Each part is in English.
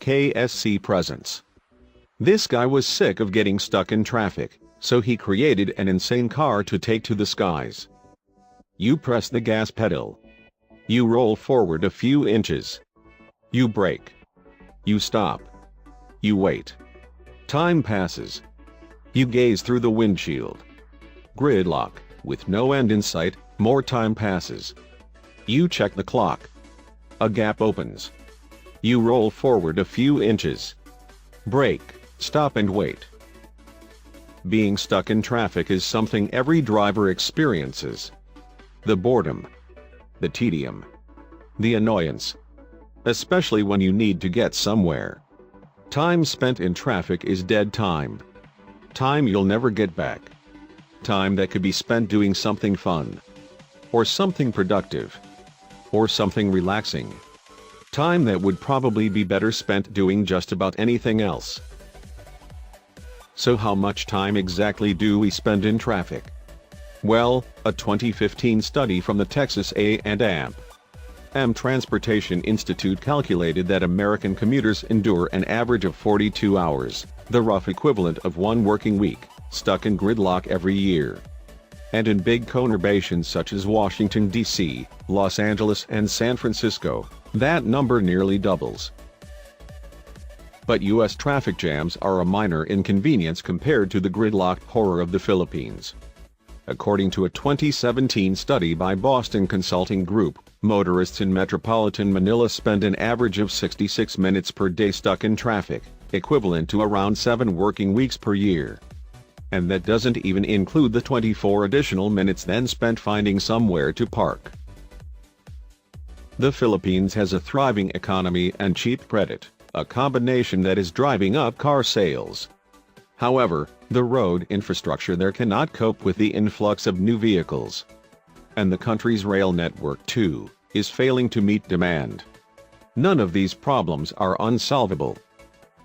KSC presence. This guy was sick of getting stuck in traffic, so he created an insane car to take to the skies. You press the gas pedal. You roll forward a few inches. You brake. You stop. You wait. Time passes. You gaze through the windshield. Gridlock, with no end in sight, more time passes. You check the clock. A gap opens. You roll forward a few inches. Brake, stop and wait. Being stuck in traffic is something every driver experiences. The boredom. The tedium. The annoyance. Especially when you need to get somewhere. Time spent in traffic is dead time. Time you'll never get back. Time that could be spent doing something fun. Or something productive. Or something relaxing. Time that would probably be better spent doing just about anything else. So how much time exactly do we spend in traffic? Well, a 2015 study from the Texas A&M Transportation Institute calculated that American commuters endure an average of 42 hours, the rough equivalent of one working week, stuck in gridlock every year. And in big conurbations such as Washington, D.C., Los Angeles and San Francisco, that number nearly doubles. But U.S. traffic jams are a minor inconvenience compared to the gridlock horror of the Philippines. According to a 2017 study by Boston Consulting Group, motorists in metropolitan Manila spend an average of 66 minutes per day stuck in traffic, equivalent to around 7 working weeks per year. And that doesn't even include the 24 additional minutes then spent finding somewhere to park. The Philippines has a thriving economy and cheap credit, a combination that is driving up car sales. However, the road infrastructure there cannot cope with the influx of new vehicles. And the country's rail network, too, is failing to meet demand. None of these problems are unsolvable.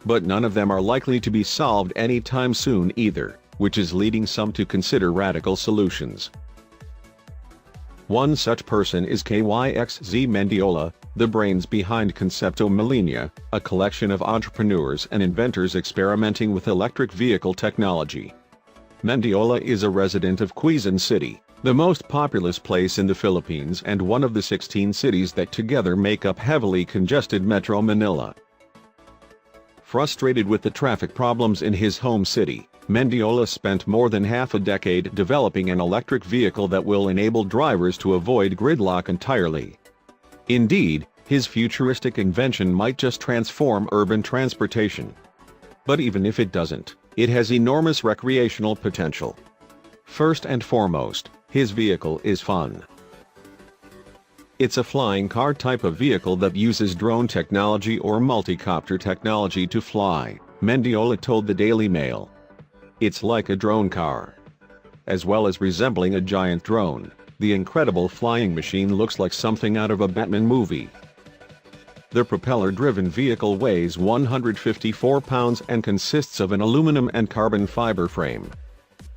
But none of them are likely to be solved anytime soon either, which is leading some to consider radical solutions. One such person is Kyxz Mendiola, the brains behind Koncepto Millenya, a collection of entrepreneurs and inventors experimenting with electric vehicle technology. Mendiola is a resident of Quezon City, the most populous place in the Philippines and one of the 16 cities that together make up heavily congested Metro Manila. Frustrated with the traffic problems in his home city, Mendiola spent more than half a decade developing an electric vehicle that will enable drivers to avoid gridlock entirely. Indeed, his futuristic invention might just transform urban transportation. But even if it doesn't, it has enormous recreational potential. First and foremost, his vehicle is fun. It's a flying car type of vehicle that uses drone technology or multi-copter technology to fly, Mendiola told the Daily Mail. It's like a drone car. As well as resembling a giant drone, the incredible flying machine looks like something out of a Batman movie. The propeller-driven vehicle weighs 154 pounds and consists of an aluminum and carbon fiber frame.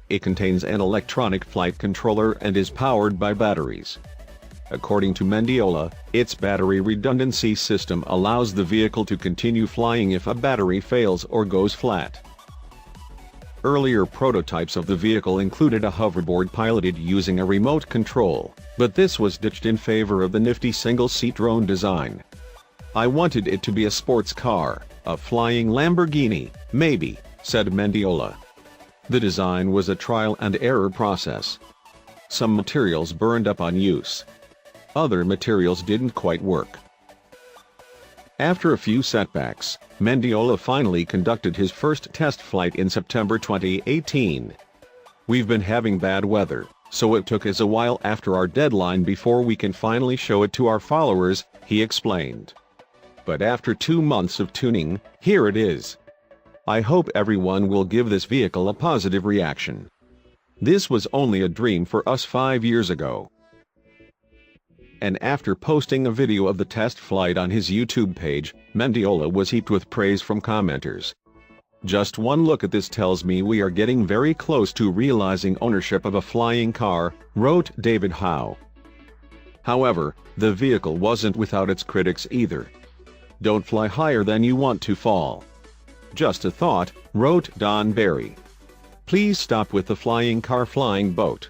It contains an electronic flight controller and is powered by batteries. According to Mendiola, its battery redundancy system allows the vehicle to continue flying if a battery fails or goes flat. Earlier prototypes of the vehicle included a hoverboard piloted using a remote control, but this was ditched in favor of the nifty single-seat drone design. I wanted it to be a sports car, a flying Lamborghini, maybe, said Mendiola. The design was a trial and error process. Some materials burned up on use. Other materials didn't quite work. After a few setbacks, Mendiola finally conducted his first test flight in September 2018. We've been having bad weather, so it took us a while after our deadline before we can finally show it to our followers, he explained. But after 2 months of tuning, here it is. I hope everyone will give this vehicle a positive reaction. This was only a dream for us 5 years ago. And after posting a video of the test flight on his YouTube page, Mendiola was heaped with praise from commenters. Just one look at this tells me we are getting very close to realizing ownership of a flying car, wrote David Howe. However, the vehicle wasn't without its critics either. Don't fly higher than you want to fall. Just a thought, wrote Don Barry. Please stop with the flying car flying boat.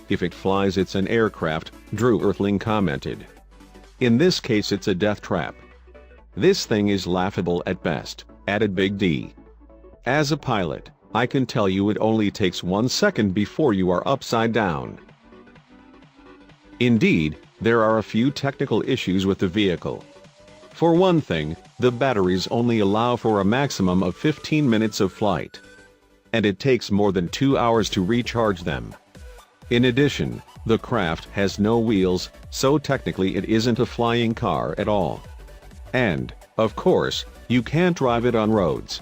If it flies it's an aircraft, Drew Earthling commented. In this case it's a death trap. This thing is laughable at best, added Big D. As a pilot, I can tell you it only takes 1 second before you are upside down. Indeed, there are a few technical issues with the vehicle. For one thing, the batteries only allow for a maximum of 15 minutes of flight. And it takes more than 2 hours to recharge them. In addition, the craft has no wheels, so technically it isn't a flying car at all. And, of course, you can't drive it on roads.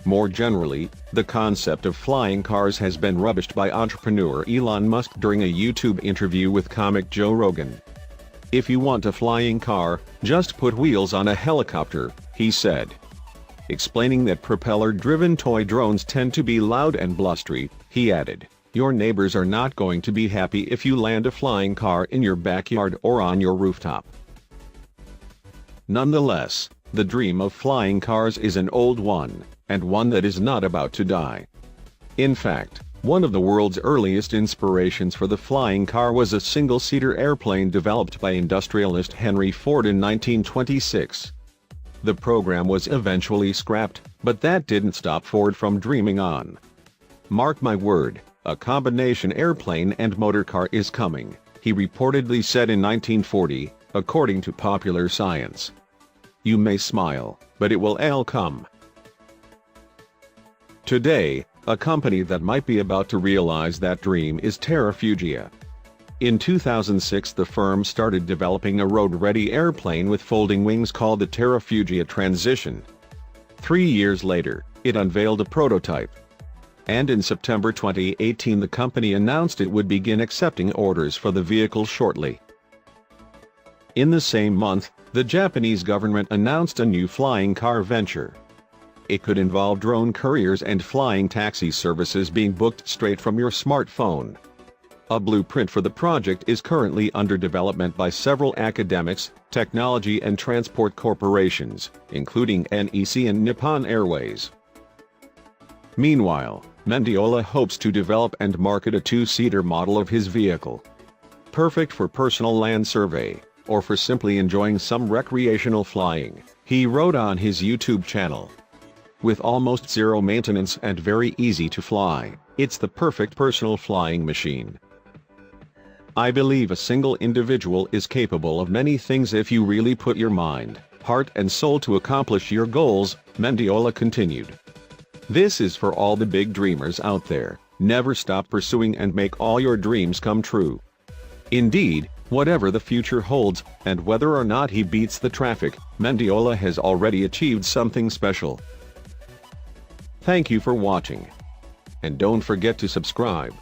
More generally, the concept of flying cars has been rubbished by entrepreneur Elon Musk during a YouTube interview with comic Joe Rogan. If you want a flying car, just put wheels on a helicopter, he said. Explaining that propeller-driven toy drones tend to be loud and blustery, he added, your neighbors are not going to be happy if you land a flying car in your backyard or on your rooftop. Nonetheless, the dream of flying cars is an old one, and one that is not about to die. In fact, one of the world's earliest inspirations for the flying car was a single-seater airplane developed by industrialist Henry Ford in 1926. The program was eventually scrapped, but that didn't stop Ford from dreaming on. Mark my word, a combination airplane and motorcar is coming, he reportedly said in 1940, according to Popular Science. You may smile, but it will all come. Today, a company that might be about to realize that dream is Terrafugia. In 2006 the firm started developing a road-ready airplane with folding wings called the Terrafugia Transition. 3 years later, it unveiled a prototype. And in September 2018 the company announced it would begin accepting orders for the vehicle shortly. In the same month, the Japanese government announced a new flying car venture. It could involve drone couriers and flying taxi services being booked straight from your smartphone. A blueprint for the project is currently under development by several academics, technology and transport corporations, including NEC and Nippon Airways. Meanwhile, Mendiola hopes to develop and market a 2-seater model of his vehicle. Perfect for personal land survey, or for simply enjoying some recreational flying, he wrote on his YouTube channel. With almost zero maintenance and very easy to fly, it's the perfect personal flying machine. I believe a single individual is capable of many things if you really put your mind, heart and soul to accomplish your goals, Mendiola continued. This is for all the big dreamers out there, never stop pursuing and make all your dreams come true. Indeed, whatever the future holds, and whether or not he beats the traffic, Mendiola has already achieved something special. Thank you for watching. And don't forget to subscribe.